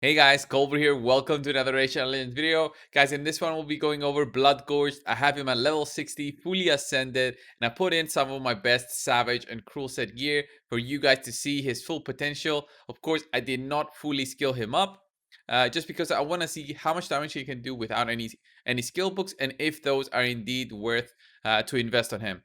Hey guys, Culver here. Welcome to another Racial Legends video. Guys, in this one, we'll be going over Bloodgorged. I have him at level 60, fully ascended, and I put in some of my best Savage and Cruel set gear for you guys to see his full potential. Of course, I did not fully skill him up, just because I want to see how much damage he can do without any skill books, and if those are indeed worth to invest on him.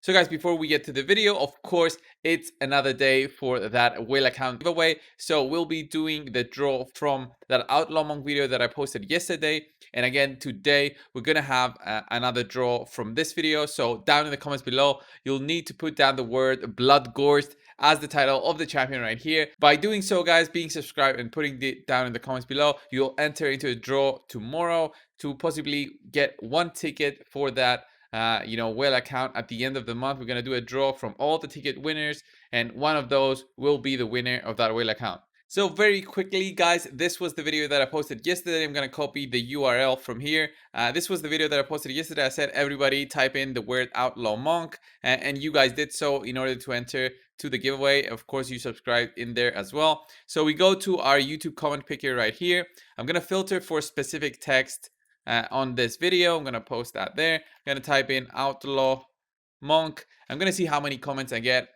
So guys, before we get to the video, of course, it's another day for that whale account giveaway. So we'll be doing the draw from that Outlaw Monk video that I posted yesterday. And again, today we're going to have another draw from this video. So down in the comments below, you'll need to put down the word Bloodgorged as the title of the champion right here. By doing so, guys, being subscribed and putting it down in the comments below, you'll enter into a draw tomorrow to possibly get one ticket for that whale account. At the end of the month, we're going to do a draw from all the ticket winners, and one of those will be the winner of that whale account. So very quickly, guys, this was the video that I posted yesterday. I'm going to copy the URL from here. This was the video that I posted yesterday. I said everybody type in the word Outlaw Monk, and you guys did so in order to enter to the giveaway. Of course, you subscribed in there as well. So we go to our YouTube comment picker right here. I'm going to filter for specific text on this video. I'm going to post that there. I'm going to type in Outlaw Monk. I'm going to see how many comments I get.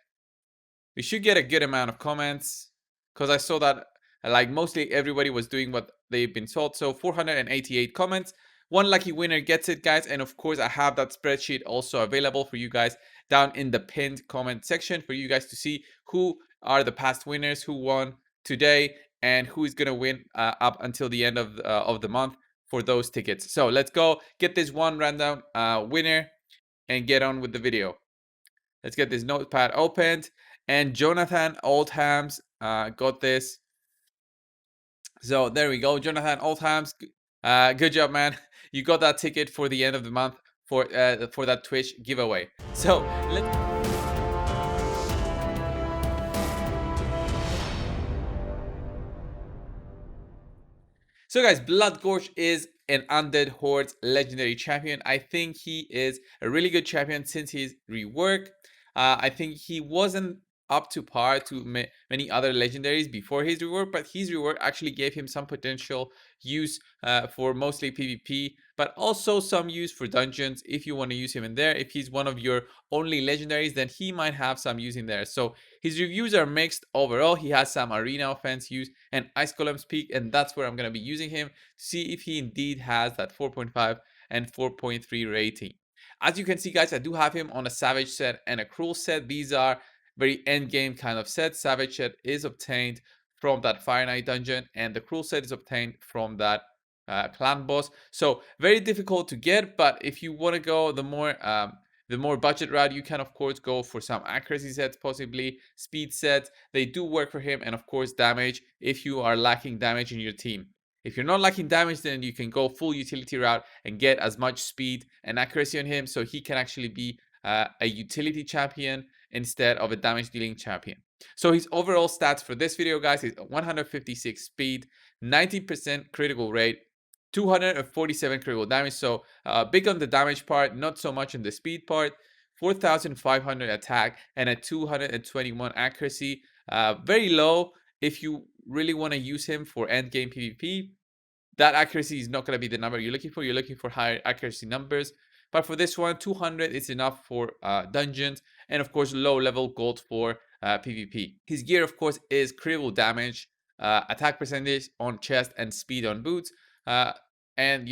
We should get a good amount of comments because I saw that like mostly everybody was doing what they've been told. So 488 comments. One lucky winner gets it, guys. And of course, I have that spreadsheet also available for you guys down in the pinned comment section for you guys to see who are the past winners, who won today, and who is going to win up until the end of the month for those tickets. So let's go get this one random winner and get on with the video. Let's get this notepad opened. And Jonathan Oldhams got this. So there we go. Jonathan Oldhams, good job, man. You got that ticket for the end of the month for that Twitch giveaway. So let's So guys, Bloodgorged is an Undead Horde's legendary champion. I think he is a really good champion since his rework. I think he wasn't up to par to many other legendaries before his rework, but his rework actually gave him some potential use for mostly PvP, but also some use for dungeons if you want to use him in there. If he's one of your only legendaries, then he might have some use in there. So his reviews are mixed overall. He has some arena offense use and ice golem's peak, and that's where I'm going to be using him to see if he indeed has that 4.5 and 4.3 rating. As you can see, guys, I do have him on a savage set and a cruel set. These are very end game kind of sets. Savage set is obtained from that Fire Knight dungeon, and the cruel set is obtained from that clan boss. So very difficult to get, but if you want to go the more budget route, you can of course go for some accuracy sets, possibly speed sets. They do work for him, and of course damage if you are lacking damage in your team. If you're not lacking damage, then you can go full utility route and get as much speed and accuracy on him, so he can actually be a utility champion instead of a damage dealing champion. So his overall stats for this video, guys, is 156 speed, 90% critical rate, 247 critical damage. So big on the damage part, not so much on the speed part. 4,500 attack and a 221 accuracy. Very low if you really want to use him for end game PvP. That accuracy is not going to be the number you're looking for. You're looking for higher accuracy numbers. But for this one, 200 is enough for dungeons, and of course low level gold for PvP. His gear, of course, is critical damage, attack percentage on chest, and speed on boots. And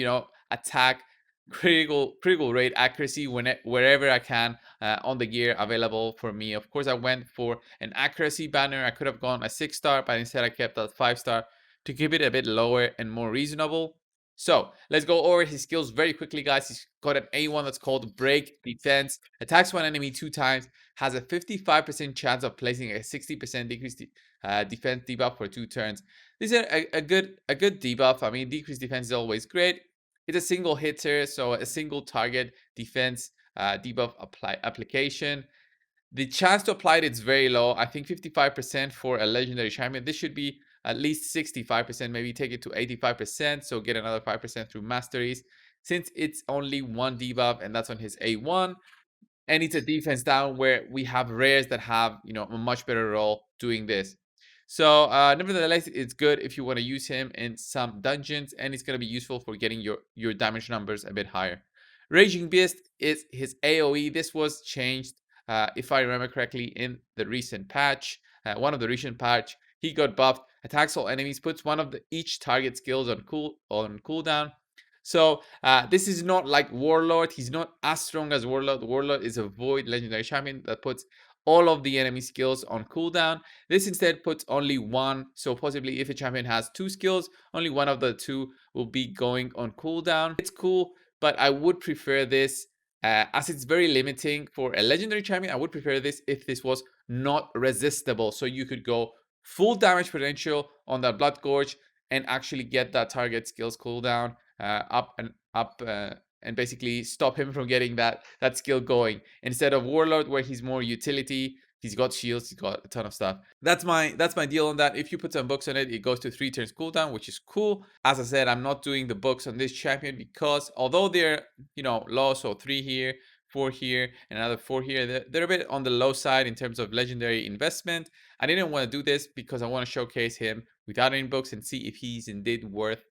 attack critical rate accuracy wherever I can on the gear available for me. Of course, I went for an accuracy banner. I could have gone a 6-star, but instead I kept that 5-star to keep it a bit lower and more reasonable. So let's go over his skills very quickly, guys. He's got an A1 that's called Break Defense. Attacks one enemy 2 times. Has a 55% chance of placing a 60% decreased defense debuff for 2 turns. This is a good debuff. I mean, decreased defense is always great. It's a single hitter, so a single target defense debuff application. The chance to apply it is very low. I think 55% for a legendary champion. This should be at least 65%, maybe take it to 85%. So get another 5% through Masteries. Since it's only one debuff and that's on his A1, and it's a defense down where we have rares that have, a much better role doing this. So nevertheless, it's good if you want to use him in some dungeons, and it's going to be useful for getting your damage numbers a bit higher. Raging Beast is his AoE. This was changed, if I remember correctly, in the recent patch. One of the recent patch, he got buffed. Attacks all enemies, puts one of each target skills on cooldown. So this is not like Warlord. He's not as strong as Warlord. Warlord is a void legendary champion that puts all of the enemy skills on cooldown. This instead puts only one. So possibly if a champion has two skills, only one of the two will be going on cooldown. It's cool, but I would prefer this as it's very limiting for a legendary champion. I would prefer this if this was not resistible. So you could go full damage potential on that Bloodgorged and actually get that target skills cooldown up and basically stop him from getting that skill going, instead of Warlord where he's more utility. He's got shields, he's got a ton of stuff. That's my deal on that. If you put some books on it, it goes to 3 turns cooldown, which is cool. As I said, I'm not doing the books on this champion because although they're, low, so 3 here, 4 here, and another 4 here, they're a bit on the low side in terms of legendary investment. I didn't want to do this because I want to showcase him without any books and see if he's indeed worth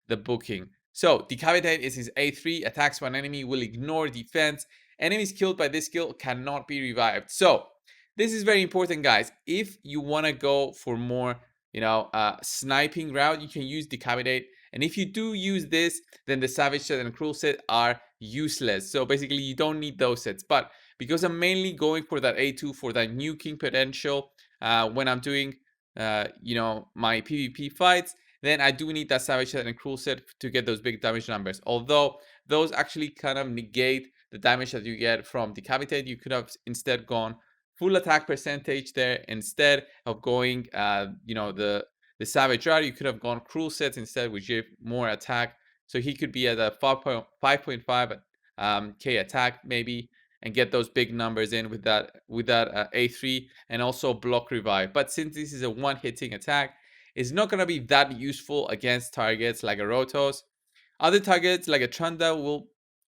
the booking. So Decapitate is his A3, attacks one enemy, will ignore defense. Enemies killed by this skill cannot be revived. So this is very important, guys. If you want to go for more, sniping route, you can use Decapitate. And if you do use this, then the Savage set and Cruel set are useless. So basically, you don't need those sets. But because I'm mainly going for that A2 for that nuking potential when I'm doing, my PvP fights, then I do need that Savage set and Cruel set to get those big damage numbers. Although those actually kind of negate the damage that you get from Decapitate, you could have instead gone full attack percentage there instead of going, the Savage route. You could have gone Cruel sets instead, which give more attack. So he could be at a 5.5 K attack maybe, and get those big numbers in with that A3, and also block revive. But since this is a one-hitting attack, it's not going to be that useful against targets like a Rotos. Other targets like a Trunda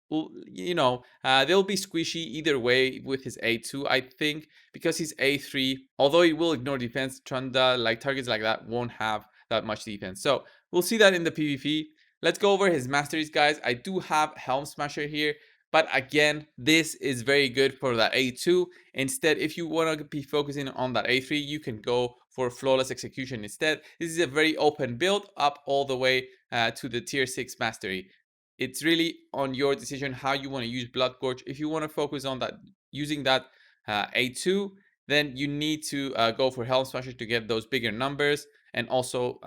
they'll be squishy either way with his A2, I think, because his A3, although he will ignore defense, Trunda, like targets like that, won't have that much defense. So we'll see that in the PvP. Let's go over his masteries, guys. I do have Helm Smasher here, but again, this is very good for that A2. Instead, if you want to be focusing on that A3, you can go for Flawless Execution instead. This is a very open build up all the way to the tier 6 mastery. It's really on your decision how you want to use Bloodgorged. If you want to focus on that, using that A2, then you need to go for Helm Smasher to get those bigger numbers, and also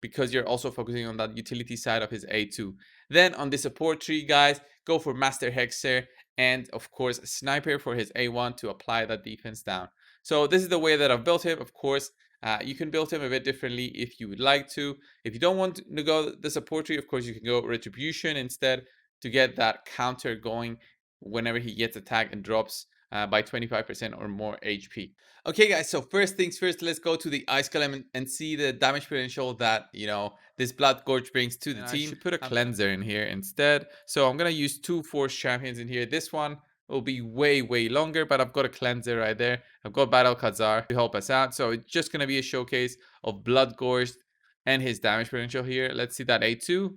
because you're also focusing on that utility side of his A2. Then on the support tree, guys, go for Master Hexer and of course Sniper for his A1 to apply that defense down. So this is the way that I've built him. Of course, you can build him a bit differently if you would like to. If you don't want to go the support tree, of course, you can go Retribution instead to get that counter going whenever he gets attacked and drops by 25% or more HP. Okay, guys, so first things first, let's go to the Ice Golem and see the damage potential that, this Bloodgorged brings to the team. I should put a cleanser in here instead. So I'm going to use 2 Force Champions in here. This one will be way longer, but I've got a cleanser right there. I've got Battle Khazar to help us out. So it's just going to be a showcase of Bloodgorged and his damage potential here. Let's see that A2.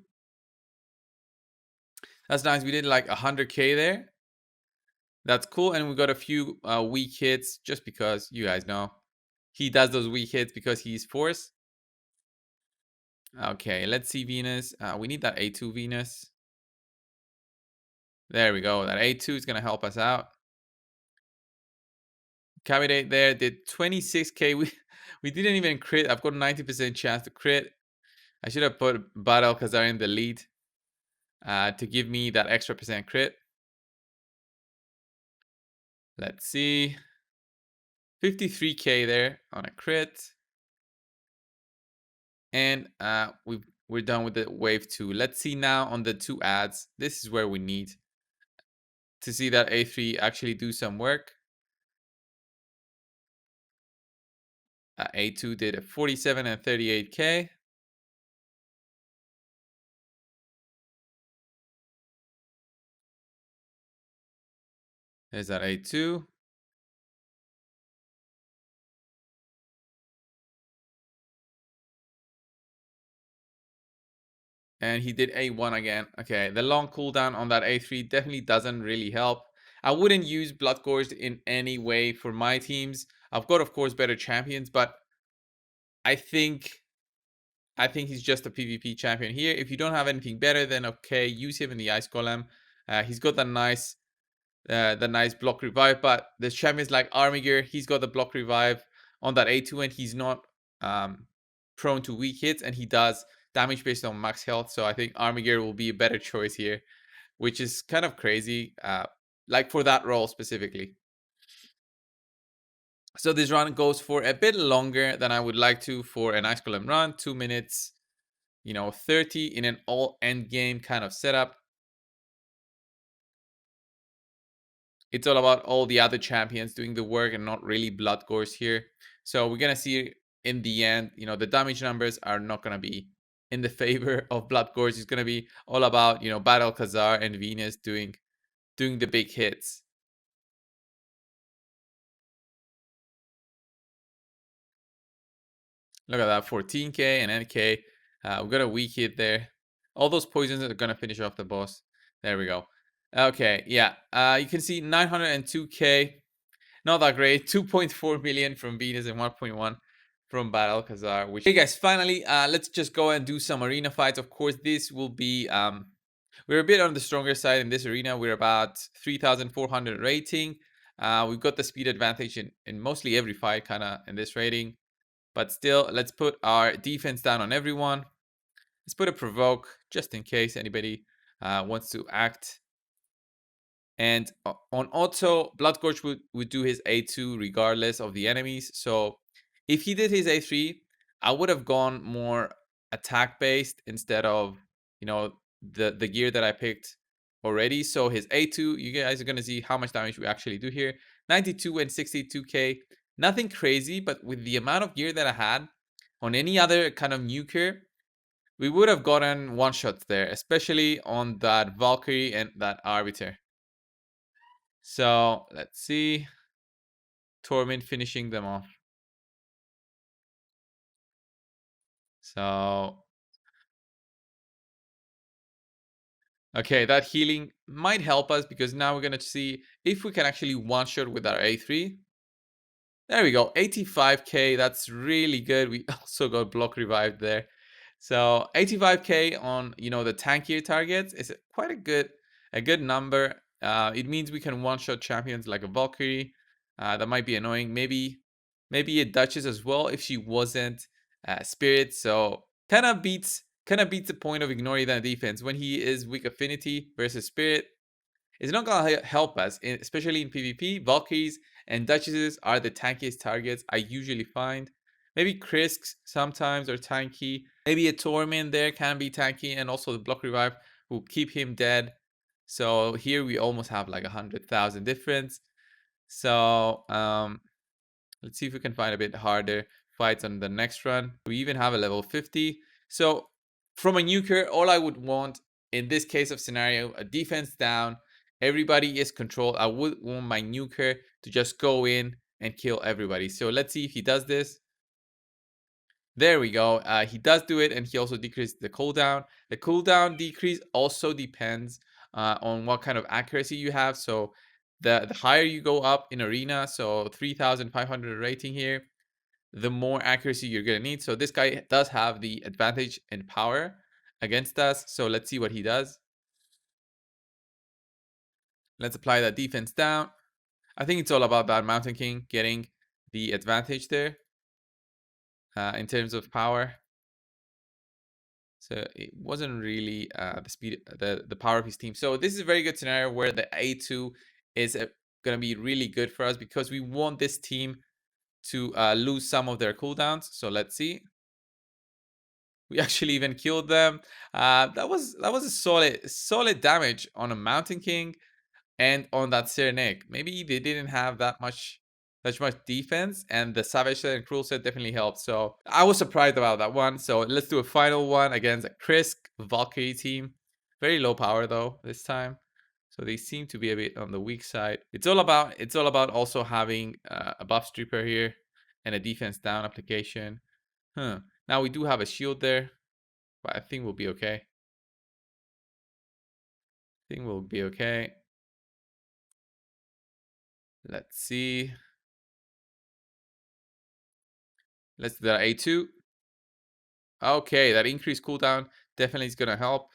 That's nice. We did like 100k there. That's cool. And we got a few weak hits just because you guys know he does those weak hits because he's Force. Okay, let's see Venus. We need that A2 Venus. There we go. That A2 is going to help us out. Cavitate there did 26k. We didn't even crit. I've got a 90% chance to crit. I should have put Battle Khazar in the lead to give me that extra percent crit. Let's see. 53k there on a crit. And we're done with the wave 2. Let's see now on the 2 ads. This is where we need to see that A3 actually do some work. A2 did a 47 and 38k. There's that A2. And he did A1 again. Okay, the long cooldown on that A3 definitely doesn't really help. I wouldn't use Bloodgorged in any way for my teams. I've got, of course, better champions, but I think he's just a PvP champion here. If you don't have anything better, then okay, use him in the Ice Golem. He's got the nice block revive, but the champions like Armiger, he's got the block revive on that A2, and he's not prone to weak hits, and he does damage based on max health. So I think Armiger will be a better choice here, which is kind of crazy, like for that role specifically. So this run goes for a bit longer than I would like to for an Ice Golem run, 2 minutes, 30 in an all end game kind of setup. It's all about all the other champions doing the work and not really Bloodgorged here. So we're gonna see in the end, the damage numbers are not gonna be in the favor of Bloodgorged. It's gonna be all about, Battle Khazar and Venus doing the big hits. Look at that, 14k and NK. We got a weak hit there. All those poisons are gonna finish off the boss. There we go. Okay, yeah. You can see 902k. Not that great. 2.4 million from Venus and 1.1 from Battle Khazar. Hey guys, finally, let's just go and do some arena fights. Of course, this will be we're a bit on the stronger side in this arena. We're about 3,400 rating. We've got the speed advantage in mostly every fight, kind of in this rating. But still, let's put our defense down on everyone. Let's put a provoke just in case anybody wants to act. And on auto, Bloodgorged would do his A2 regardless of the enemies. So if he did his A3, I would have gone more attack based instead of, the gear that I picked already. So his A2, you guys are going to see how much damage we actually do here. 92 and 62k. Nothing crazy, but with the amount of gear that I had on any other kind of nuker, we would have gotten one shots there, especially on that Valkyrie and that Arbiter. So let's see. Torment finishing them off. So, okay, that healing might help us because now we're going to see if we can actually one-shot with our A3. There we go, 85k. That's really good. We also got block revived there. So 85k on, the tankier targets is quite a good number. It means we can one-shot champions like a Valkyrie. That might be annoying. Maybe a Duchess as well if she wasn't Spirit. So kind of beats the point of ignoring that defense when he is weak affinity versus Spirit. It's not gonna help us, especially in PvP. Valkyries and Duchesses are the tankiest targets I usually find. Maybe Krisk sometimes are tanky. Maybe a Torment there can be tanky, and also the block revive will keep him dead. So here we almost have like 100,000 difference. So let's see if we can find a bit harder fights on the next run. We even have a level 50. So from a nuker, all I would want in this case of scenario, a defense down, everybody is controlled. I would want my nuker to just go in and kill everybody. So let's see if he does this. There we go. He does do it, and he also decreases the cooldown. The cooldown decrease also depends on what kind of accuracy you have. So the higher you go up in arena, so 3,500 rating here, the more accuracy you're going to need. So this guy does have the advantage in power against us. So let's see what he does. Let's apply that defense down. I think it's all about that Mountain King getting the advantage there in terms of power. So it wasn't really the speed, the power of his team. So this is a very good scenario where the A2 is going to be really good for us because we want this team to lose some of their cooldowns. So let's see. We actually even killed them. That was a solid damage on a Mountain King and on that Cyrenaic. Maybe they didn't have that much defense, and the Savage Set and Cruel Set definitely helped. So I was surprised about that one. So let's do a final one against a Krisk Valkyrie team. Very low power though this time. So they seem to be a bit on the weak side. It's all about also having a buff stripper here and a defense down application. Now we do have a shield there, but I think we'll be okay. I think we'll be okay. Let's see. Let's do that A2. Okay, that increased cooldown definitely is gonna help.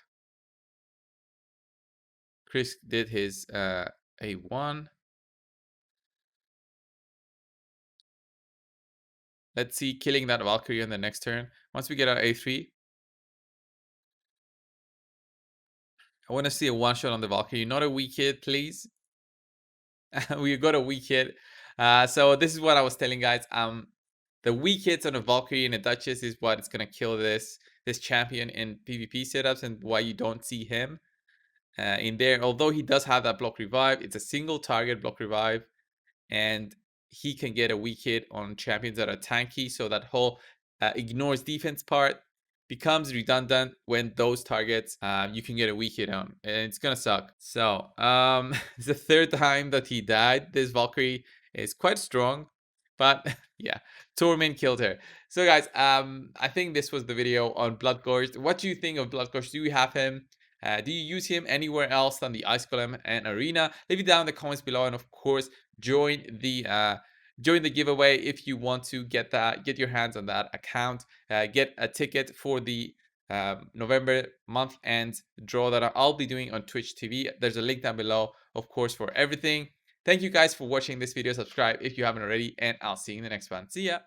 Chris did his A1. Let's see killing that Valkyrie on the next turn. Once we get our A3, I want to see a one-shot on the Valkyrie. Not a weak hit, please. We got a weak hit. So this is what I was telling guys. The weak hits on a Valkyrie and a Duchess is what is gonna kill this champion in PvP setups, and why you don't see him in there. Although he does have that block revive, it's a single target block revive, and he can get a weak hit on champions that are tanky. So that whole ignores defense part becomes redundant when those targets you can get a weak hit on, and it's gonna suck. So it's the third time that he died. This Valkyrie is quite strong, but yeah, Torment killed her. So guys, I think this was the video on Bloodgorged. What do you think of Bloodgorged? Do you have him? Do you use him anywhere else than the Ice Golem and Arena? Leave it down in the comments below, and of course join the giveaway if you want to get your hands on that account. Get a ticket for the November month end draw that I'll be doing on Twitch TV. There's a link down below, of course, for everything. Thank you guys for watching this video. Subscribe if you haven't already, and I'll see you in the next one. See ya.